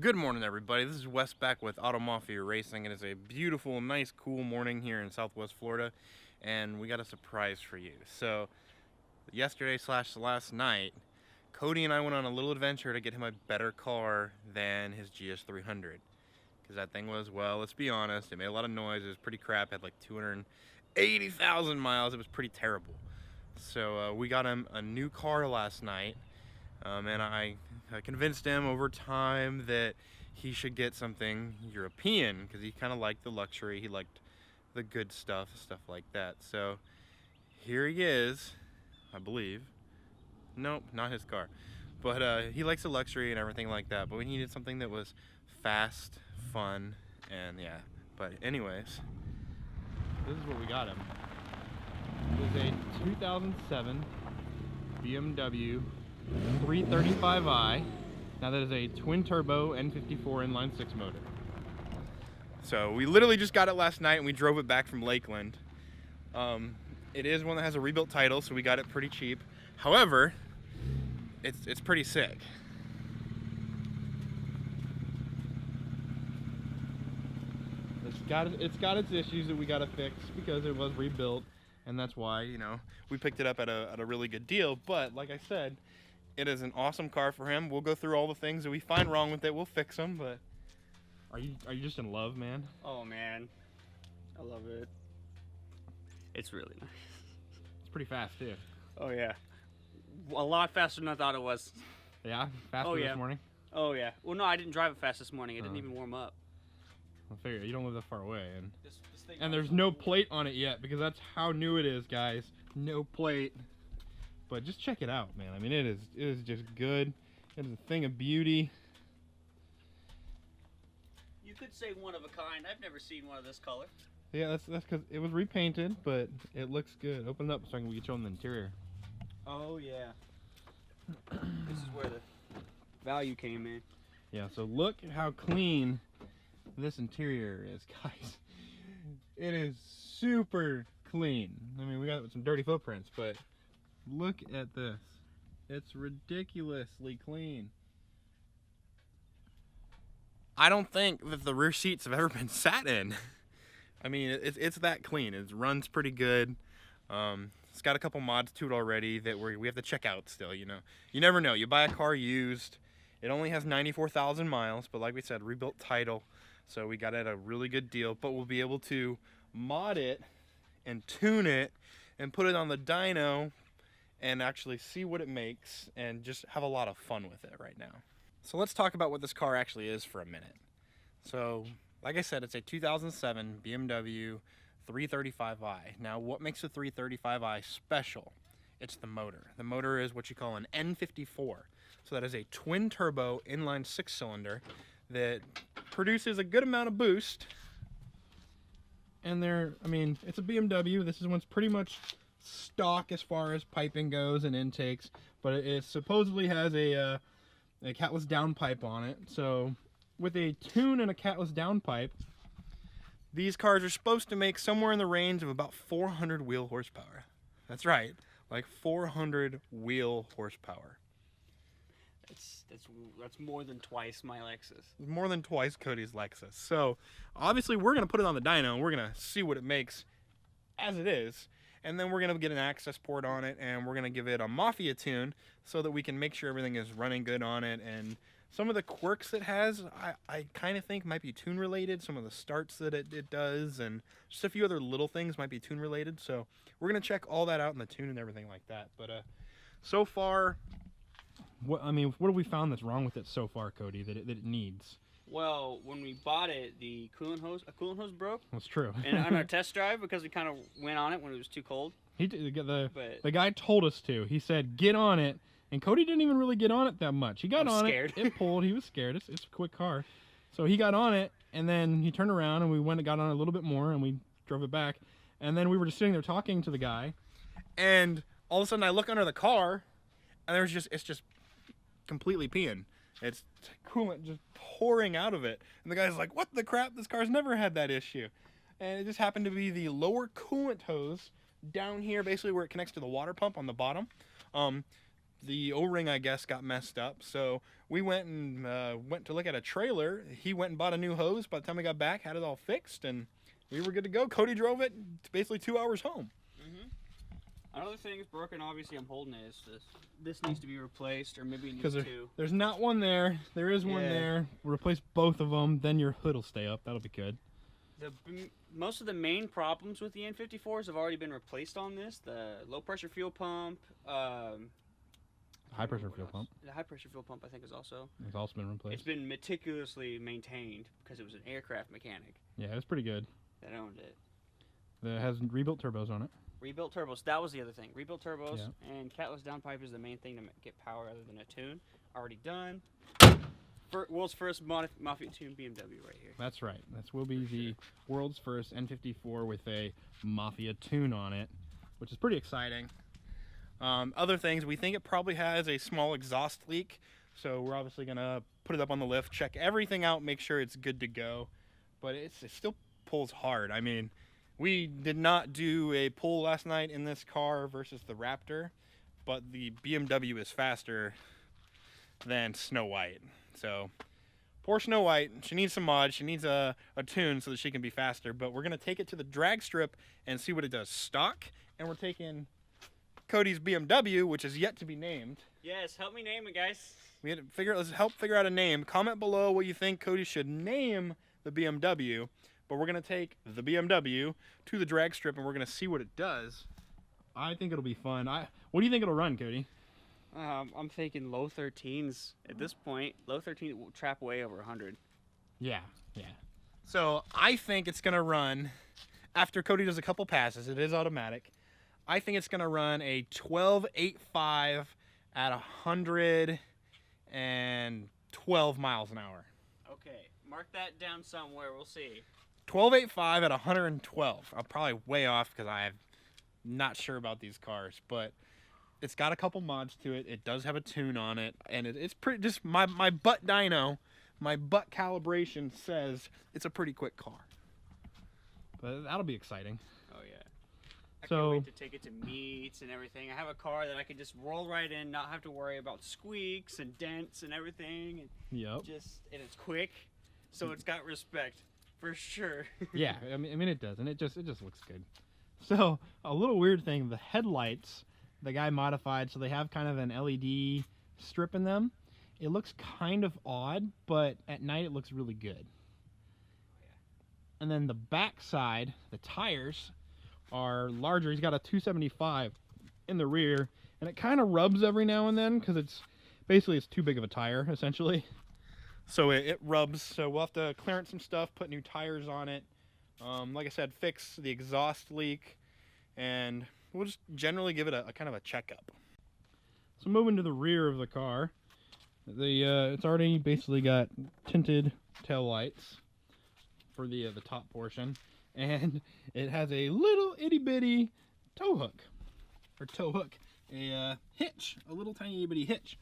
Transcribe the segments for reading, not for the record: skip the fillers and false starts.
Good morning, everybody. This is Wes back with Auto Mafia Racing. It is a beautiful, nice, cool morning here in Southwest Florida, and we got a surprise for you. So, yesterday/last night, Cody and I went on a little adventure to get him a better car than his GS300. Because that thing was, well, let's be honest, it made a lot of noise. It was pretty crap. It had like 280,000 miles. It was pretty terrible. So, we got him a new car last night. And I convinced him over time that he should get something European because he kind of liked the luxury, he liked the good stuff like that. So here he is, I believe. Nope, not his car. But he likes the luxury and everything like that. But we needed something that was fast, fun, and yeah. But anyways, this is what we got him. It is a 2007 BMW 335i. Now that is a twin turbo N54 inline 6 motor. So we literally just got it last night and we drove it back from Lakeland. It is one that has a rebuilt title, so we got it pretty cheap. However, it's pretty sick. It's got its issues that we got to fix because it was rebuilt, and that's why, you know, we picked it up at a really good deal. But like I said, it is an awesome car for him. We'll go through all the things that we find wrong with it. We'll fix them. But are you just in love, man? Oh man, I love it. It's really nice. It's pretty fast too. Oh yeah, a lot faster than I thought it was. Yeah, faster this morning. Oh yeah. Well, no, I didn't drive it fast this morning. It didn't even warm up. I figure you don't live that far away, and there's no plate on it yet because that's how new it is, guys. No plate. But just check it out, man. I mean, it is just good. It is a thing of beauty. You could say one of a kind. I've never seen one of this color. Yeah, that's because it was repainted, but it looks good. Open it up so I can get you on the interior. Oh yeah. This is where the value came in. Yeah. So look at how clean this interior is, guys. It is super clean. I mean, we got some dirty footprints, but look at this. It's ridiculously clean. I don't think that the rear seats have ever been sat in. I mean, it's that clean. It runs pretty good. It's got a couple mods to it already that we have to check out still, you know. You never know. You buy a car used. It only has 94,000 miles, but like we said, rebuilt title. So we got it at a really good deal, but we'll be able to mod it and tune it and put it on the dyno and actually see what it makes and just have a lot of fun with it right now. So let's talk about what this car actually is for a minute. So like I said, it's a 2007 BMW 335i. Now what makes the 335i special? It's the motor. The motor is what you call an N54. So that is a twin turbo inline 6-cylinder that produces a good amount of boost. And I mean, it's a BMW. This one's pretty much stock as far as piping goes and intakes, but it supposedly has a catless downpipe on it. So with a tune and a catless downpipe, these cars are supposed to make somewhere in the range of about 400 wheel horsepower. That's right, like 400 wheel horsepower. That's more than twice my Lexus. More than twice Cody's Lexus. So obviously we're gonna put it on the dyno and we're gonna see what it makes as it is. And then we're gonna get an access port on it and we're gonna give it a Mafia tune so that we can make sure everything is running good on it. And some of the quirks it has, I kind of think might be tune related. Some of the starts that it does and just a few other little things might be tune related. So we're gonna check all that out in the tune and everything like that. But so far, what have we found that's wrong with it so far, Cody, that it needs? Well, when we bought it, a coolant hose broke. That's true. And on our test drive, because we kind of went on it when it was too cold. The guy told us to. He said, get on it. And Cody didn't even really get on it that much. He got on it. It pulled. He was scared. It's a quick car. So he got on it, and then he turned around, and we went and got on it a little bit more, and we drove it back. And then we were just sitting there talking to the guy, and all of a sudden I look under the car, and it's just completely peeing. It's coolant just pouring out of it. And the guy's like, what the crap? This car's never had that issue. And it just happened to be the lower coolant hose down here, basically where it connects to the water pump on the bottom. the O-ring, I guess, got messed up. So we went to look at a trailer. He went and bought a new hose. By the time we got back, had it all fixed, and we were good to go. Cody drove it basically 2 hours home. Another thing is broken. Obviously, I'm holding it. This needs to be replaced, or maybe it needs two. There's not one there. There is one there. We'll replace both of them. Then your hood will stay up. That'll be good. Most of the main problems with the N54s have already been replaced on this. The low pressure fuel pump. High pressure fuel pump. The high pressure fuel pump, I think, is also. It's also been replaced. It's been meticulously maintained because it was an aircraft mechanic. Yeah, it's pretty good. That owned it. It has rebuilt turbos on it. Rebuilt turbos. That was the other thing. Rebuilt turbos and catless downpipe is the main thing to get power other than a tune. Already done. World's first Mafia tune BMW right here. That's right. This will be the world's first N54 with a Mafia tune on it, which is pretty exciting. Other things, we think it probably has a small exhaust leak, so we're obviously going to put it up on the lift, check everything out, make sure it's good to go. But it still pulls hard. I mean, we did not do a pull last night in this car versus the Raptor, but the BMW is faster than Snow White. So, poor Snow White, she needs some mods, she needs a tune so that she can be faster, but we're going to take it to the drag strip and see what it does stock, and we're taking Cody's BMW, which is yet to be named. Yes, help me name it, guys. Let's help figure out a name. Comment below what you think Cody should name the BMW. But we're going to take the BMW to the drag strip, and we're going to see what it does. I think it'll be fun. What do you think it'll run, Cody? I'm thinking low 13s at this point. Low 13 will trap way over 100. Yeah. So I think it's going to run, after Cody does a couple passes, it is automatic. I think it's going to run a 12.85 at 112 miles an hour. Okay, mark that down somewhere. We'll see. 12.85 at 112. I'm probably way off because I'm not sure about these cars, but it's got a couple mods to it. It does have a tune on it, and it's pretty. Just my butt dyno, my butt calibration says it's a pretty quick car. But that'll be exciting. Oh yeah. I can't wait to take it to meets and everything. I have a car that I can just roll right in, not have to worry about squeaks and dents and everything. And and it's quick, so it's got respect. For sure. Yeah, I mean it does, and it just looks good. So a little weird thing: the headlights, the guy modified, so they have kind of an LED strip in them. It looks kind of odd, but at night it looks really good. And then the back side, the tires are larger. He's got a 275 in the rear, and it kind of rubs every now and then because it's too big of a tire essentially. So it rubs, so we'll have to clearance some stuff, put new tires on it. Like I said, fix the exhaust leak, and we'll just generally give it a kind of a checkup. So moving to the rear of the car, it's already basically got tinted tail lights for the top portion, and it has a little itty bitty a hitch, a little tiny itty bitty hitch,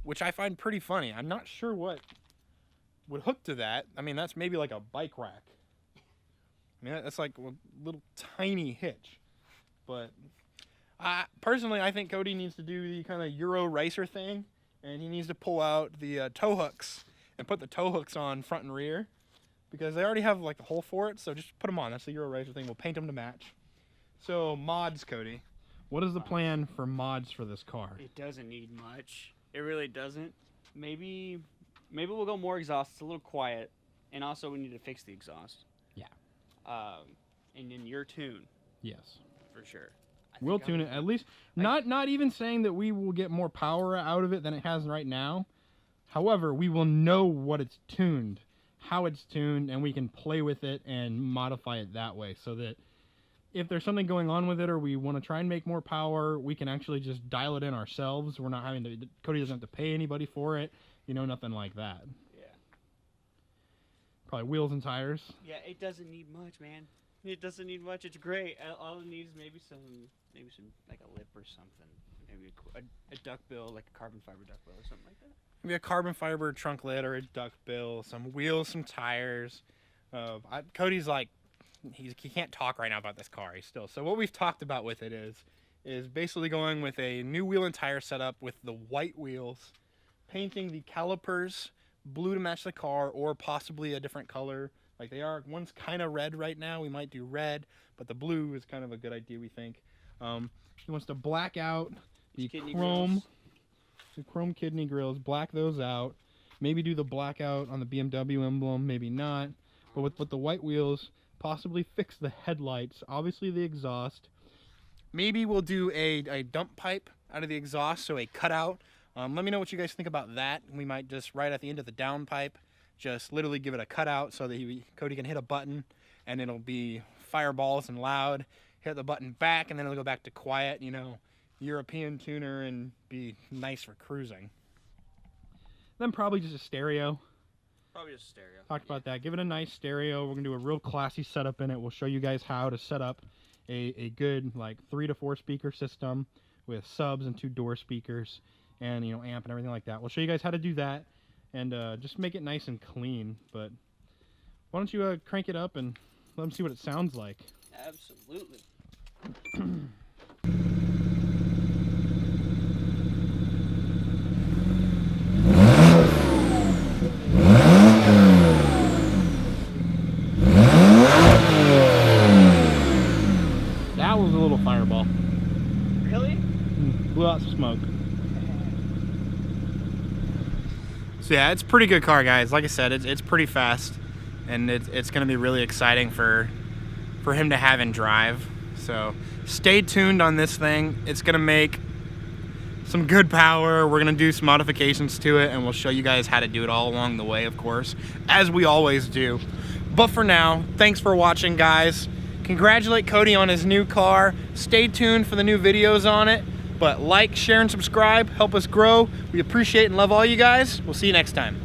which I find pretty funny. I'm not sure what would hook to that. I mean, that's maybe like a bike rack. I mean, that's like a little tiny hitch. But personally, I think Cody needs to do the kind of Euro racer thing, and he needs to pull out the tow hooks and put the tow hooks on front and rear, because they already have like the hole for it. So just put them on. That's the Euro racer thing. We'll paint them to match. So mods, Cody. What is the plan for mods for this car? It doesn't need much. It really doesn't. Maybe we'll go more exhaust. It's a little quiet, and also we need to fix the exhaust. Yeah. And then your tune. Yes. For sure. We'll tune it at least. Not even saying that we will get more power out of it than it has right now. However, we will know what it's tuned, how it's tuned, and we can play with it and modify it that way, so that if there's something going on with it, or we want to try and make more power, we can actually just dial it in ourselves. We're not having to, Cody doesn't have to pay anybody for it, nothing like that. Yeah. Probably wheels and tires. Yeah, it doesn't need much, man. It doesn't need much. It's great. All it needs is maybe some like a lip or something. Maybe a duck bill, like a carbon fiber duck bill or something like that. Maybe a carbon fiber trunk lid or a duck bill, some wheels, some tires. Cody's like, he can't talk right now about this car. So what we've talked about with it is is basically going with a new wheel and tire setup with the white wheels, painting the calipers blue to match the car, or possibly a different color. Like they are, one's kind of red right now. We might do red, but the blue is kind of a good idea, we think. He wants to black out the chrome kidney grills, black those out. Maybe do the blackout on the BMW emblem, maybe not. But with the white wheels, possibly fix the headlights, obviously the exhaust. Maybe we'll do a dump pipe out of the exhaust, so a cutout. Let me know what you guys think about that. We might just, right at the end of the downpipe, just literally give it a cutout so that Cody can hit a button and it'll be fireballs and loud. Hit the button back and then it'll go back to quiet, you know, European tuner, and be nice for cruising. Then probably just a stereo. Probably just stereo. Talked about that. Give it a nice stereo. We're going to do a real classy setup in it. We'll show you guys how to set up a good, like, 3 to 4 speaker system with subs and 2 door speakers and, you know, amp and everything like that. We'll show you guys how to do that and just make it nice and clean. But why don't you crank it up and let them see what it sounds like. Absolutely. That was a little fireball. Really? Blew out some smoke. So yeah, it's a pretty good car, guys. Like I said, it's pretty fast, and it's going to be really exciting for him to have and drive. So stay tuned on this thing. It's going to make some good power. We're going to do some modifications to it, and we'll show you guys how to do it all along the way, of course, as we always do. But for now, thanks for watching, guys. Congratulate Cody on his new car. Stay tuned for the new videos on it. But like, share, and subscribe. Help us grow. We appreciate and love all you guys. We'll see you next time.